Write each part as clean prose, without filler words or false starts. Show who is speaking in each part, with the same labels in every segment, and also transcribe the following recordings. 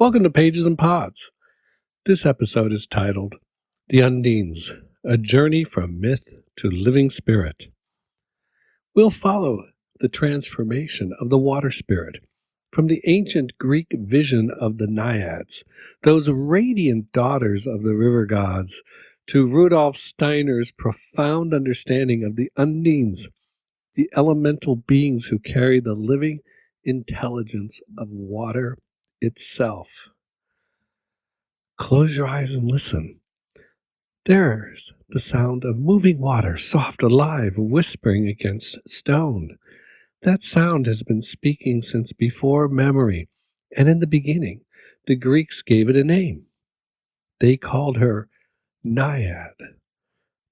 Speaker 1: Welcome to Pages and Pods. This episode is titled The Undines, A Journey from Myth to Living Spirit. We'll follow the transformation of the water spirit from the ancient Greek vision of the Naiads, those radiant daughters of the river gods, to Rudolf Steiner's profound understanding of the Undines, the elemental beings who carry the living intelligence of water itself. Close your eyes and listen. There's the sound of moving water, soft, alive, whispering against stone. That sound has been speaking since before memory, and in the beginning, the Greeks gave it a name. They called her Naiad,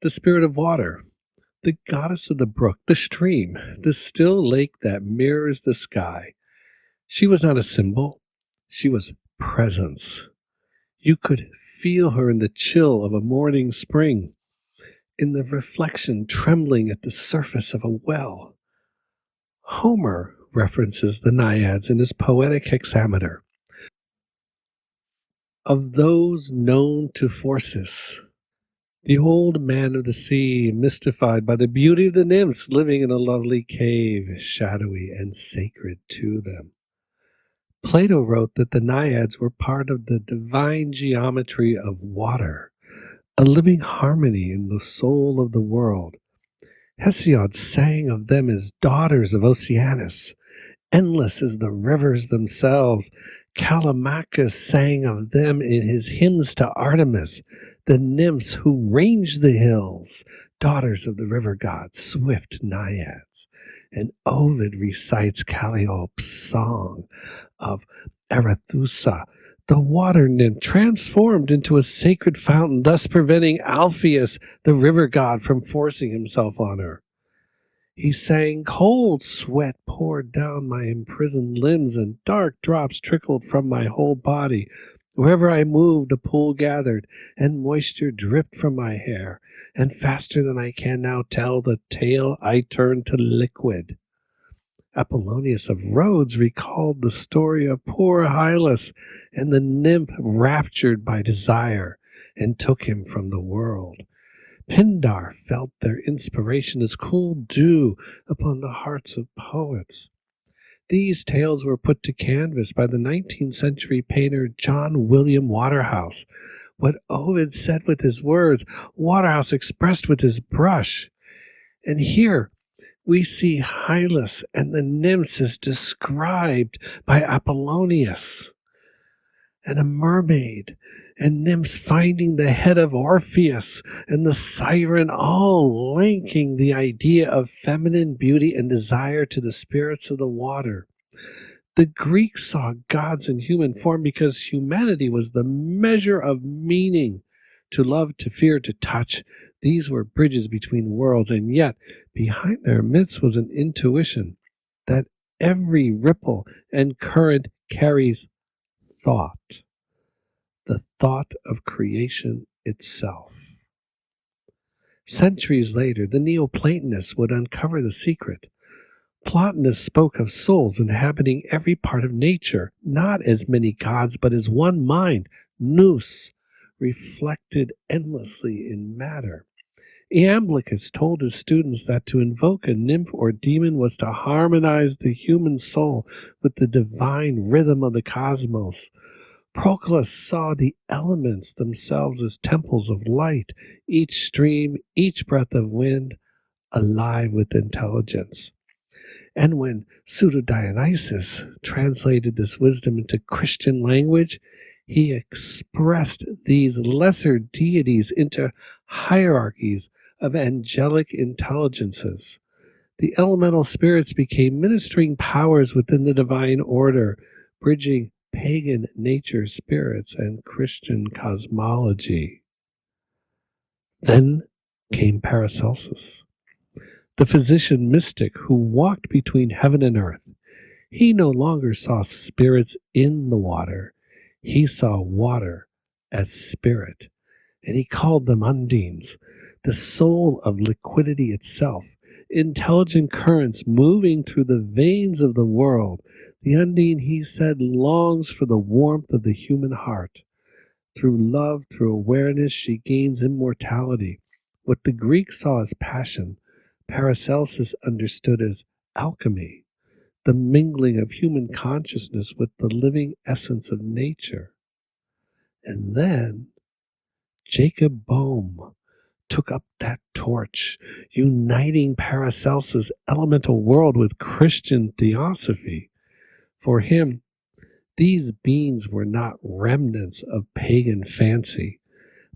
Speaker 1: the spirit of water, the goddess of the brook, the stream, the still lake that mirrors the sky. She was not a symbol. She was presence. You could feel her in the chill of a morning spring, in the reflection trembling at the surface of a well. Homer references the Naiads in his poetic hexameter. Of those known to Phorcys, the old man of the sea, mystified by the beauty of the nymphs living in a lovely cave, shadowy and sacred to them. Plato wrote that the Naiads were part of the divine geometry of water, a living harmony in the soul of the world. Hesiod sang of them as daughters of Oceanus, endless as the rivers themselves. Callimachus sang of them in his hymns to Artemis, the nymphs who range the hills, daughters of the river gods, swift Naiads. And Ovid recites Calliope's song of Arethusa, the water nymph transformed into a sacred fountain, thus preventing Alpheus, the river god, from forcing himself on her. He sang, cold sweat poured down my imprisoned limbs, and dark drops trickled from my whole body. Wherever I moved, a pool gathered, and moisture dripped from my hair, and faster than I can now tell the tale, I turned to liquid. Apollonius of Rhodes recalled the story of poor Hyllus and the nymph raptured by desire and took him from the world. Pindar felt their inspiration as cool dew upon the hearts of poets. These tales were put to canvas by the 19th century painter John William Waterhouse. What Ovid said with his words, Waterhouse expressed with his brush. And here we see Hyllus and the nymphs as described by Apollonius, and a mermaid and nymphs finding the head of Orpheus and the siren, all linking the idea of feminine beauty and desire to the spirits of the water. The Greeks saw gods in human form because humanity was the measure of meaning. To love, to fear, to touch, these were bridges between worlds, and yet behind their myths was an intuition that every ripple and current carries thought, the thought of creation itself. Centuries later, the Neoplatonists would uncover the secret. Plotinus spoke of souls inhabiting every part of nature, not as many gods, but as one mind, nous, reflected endlessly in matter. Iamblichus told his students that to invoke a nymph or demon was to harmonize the human soul with the divine rhythm of the cosmos. Proclus saw the elements themselves as temples of light, each stream, each breath of wind, alive with intelligence. And when Pseudo-Dionysius translated this wisdom into Christian language, he expressed these lesser deities into hierarchies of angelic intelligences. The elemental spirits became ministering powers within the divine order, bridging pagan nature spirits and Christian cosmology. Then came Paracelsus, the physician mystic who walked between heaven and earth. He no longer saw spirits in the water. He saw water as spirit, and he called them Undines, the soul of liquidity itself, intelligent currents moving through the veins of the world, The Undine, he said, longs for the warmth of the human heart. Through love, through awareness, she gains immortality. What the Greeks saw as passion, Paracelsus understood as alchemy, the mingling of human consciousness with the living essence of nature. And then Jacob Boehme took up that torch, uniting Paracelsus' elemental world with Christian theosophy. For him, these beings were not remnants of pagan fancy,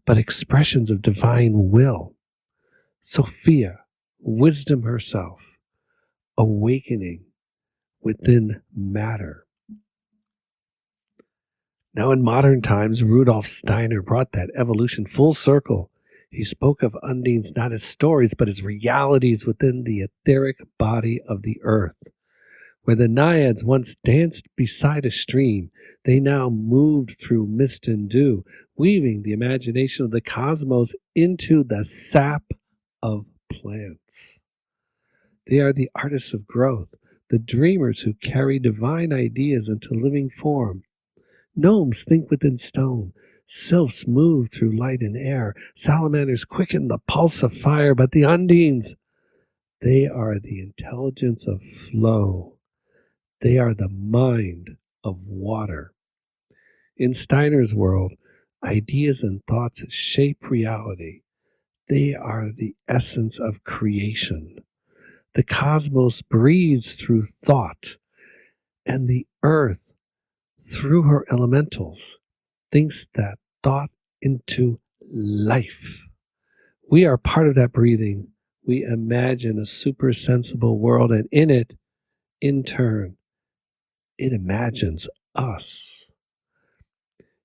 Speaker 1: but expressions of divine will. Sophia, wisdom herself, awakening within matter. Now, in modern times, Rudolf Steiner brought that evolution full circle. He spoke of Undines not as stories, but as realities within the etheric body of the earth. Where the Naiads once danced beside a stream, they now moved through mist and dew, weaving the imagination of the cosmos into the sap of plants. They are the artists of growth, the dreamers who carry divine ideas into living form. Gnomes think within stone. Sylphs move through light and air. Salamanders quicken the pulse of fire. But the Undines, they are the intelligence of flow. They are the mind of water. In Steiner's world, ideas and thoughts shape reality. They are the essence of creation. The cosmos breathes through thought, and the earth, through her elementals, thinks that thought into life. We are part of that breathing. We imagine a super sensible world, and in it, in turn, it imagines us.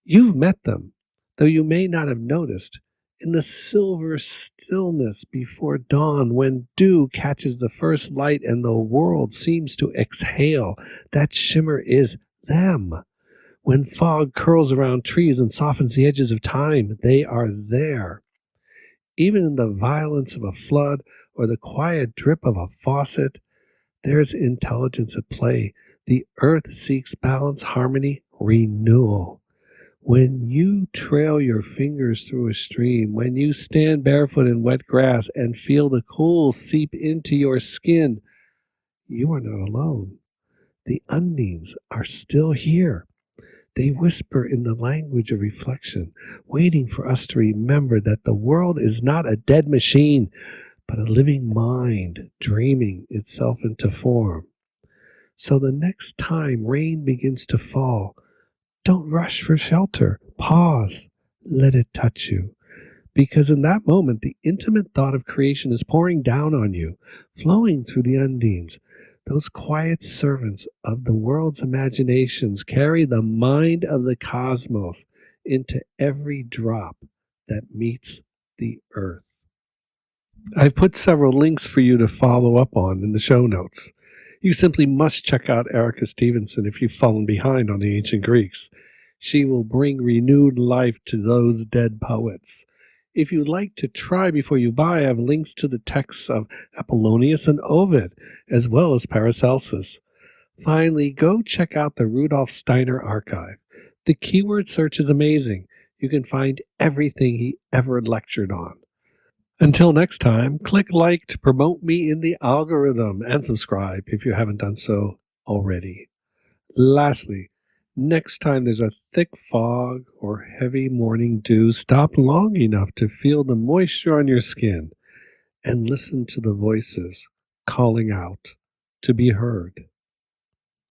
Speaker 1: You've met them, though you may not have noticed, in the silver stillness before dawn, when dew catches the first light and the world seems to exhale. That shimmer is them. When fog curls around trees and softens the edges of time, they are there. Even in the violence of a flood or the quiet drip of a faucet, there's intelligence at play. The earth seeks balance, harmony, renewal. When you trail your fingers through a stream, when you stand barefoot in wet grass and feel the cool seep into your skin, you are not alone. The Undines are still here. They whisper in the language of reflection, waiting for us to remember that the world is not a dead machine, but a living mind dreaming itself into form. So the next time rain begins to fall, don't rush for shelter. Pause. Let it touch you. Because in that moment, the intimate thought of creation is pouring down on you, flowing through the Undines. Those quiet servants of the world's imaginations carry the mind of the cosmos into every drop that meets the earth. I've put several links for you to follow up on in the show notes. You simply must check out Erica Stevenson if you've fallen behind on the ancient Greeks. She will bring renewed life to those dead poets. If you'd like to try before you buy, I have links to the texts of Apollonius and Ovid, as well as Paracelsus. Finally, go check out the Rudolf Steiner archive. The keyword search is amazing. You can find everything he ever lectured on. Until next time, click like to promote me in the algorithm and subscribe if you haven't done so already. Lastly, next time there's a thick fog or heavy morning dew, stop long enough to feel the moisture on your skin and listen to the voices calling out to be heard.